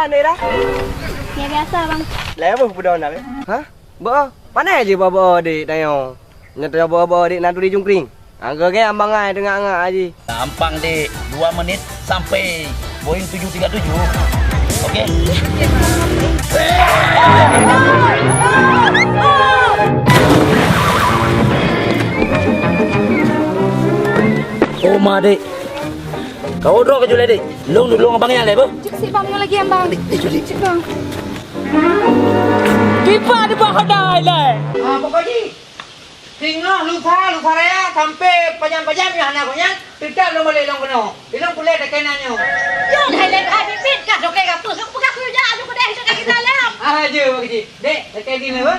lah ni dah. Ya biasa bang. Lepas budak nak. Ha? Ba, pandai je baba adik tayong. Nyata baba adik nak tuli jungkring. Angka ke ambang ai tengah ngak aji. Gampang dek, 2 menit sampai Boeing 737. Okey. Oh ma dek. Kau drop ke dek? Long abang yang lepas. Cik si bang lagi yang bang. Cik bang. Kipa di bawah dah lah. Pokoknya tinggal lupa raya sampai pajam-pajam yang anak punya tidak lu boleh long kena. Bilang boleh ada kenanya. Yo, Thailand ada pit kat dokter kat tu. Aku pegang kerja aku dah sudah kita lem. Aja begitu. Dek, dekat di mana?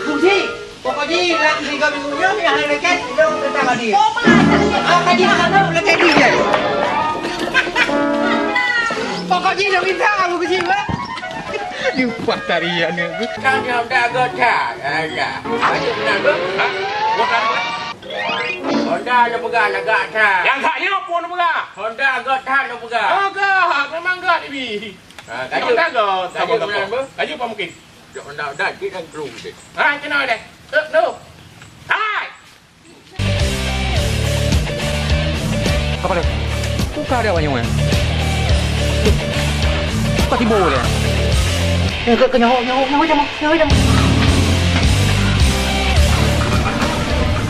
Kunci. Pokoknya dalam 3 minggunya yang hari dekat long kita tadi. Oh, mana? Kaji mana boleh kaji dia. Pokoknya dia minta aku kunci ba. Lupa tarian ni. Kan dia dah gocak. Ya. Ayo benar ke? Ha? Bukan apa? Honda nak pegang agak tak. Yang kaknya apa nak pegang? Honda agak tak nak pegang. Oh, gak. Memang gak ni, Bi. Kayu Yang gak. Sama Kayu benar apa? Kayu apa mungkin? Honda dah kita kerum deh. Ha, kenal deh. Tu. Hai. Apa dia? Buka dia banyak mana? Buka tiba dia. Ke nyawa jam.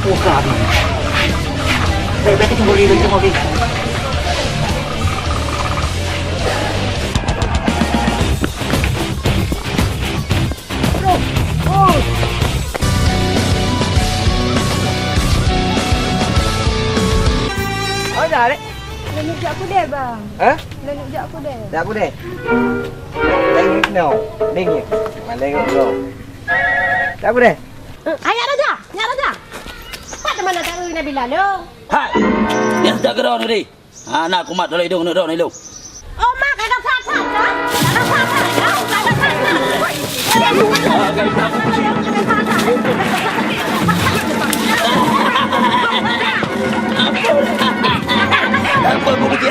Oh, kami. Baik kita boleh lagi mau pergi. Oh, dah dek. Lenuk jak aku deh bang. Ha? Lenuk jak aku deh. Dah aku deh. Lagi no. Lagi. Mana lagi go. Dah aku deh. Ayah Raja. Pada mana tak ada Nabila lo? Hai. Dia dah gerau ni. Anak kumat dulu hidung dulu ni lu. Oh mak kagak sat-sat kan? Kagak sat-sat. Apa begitu?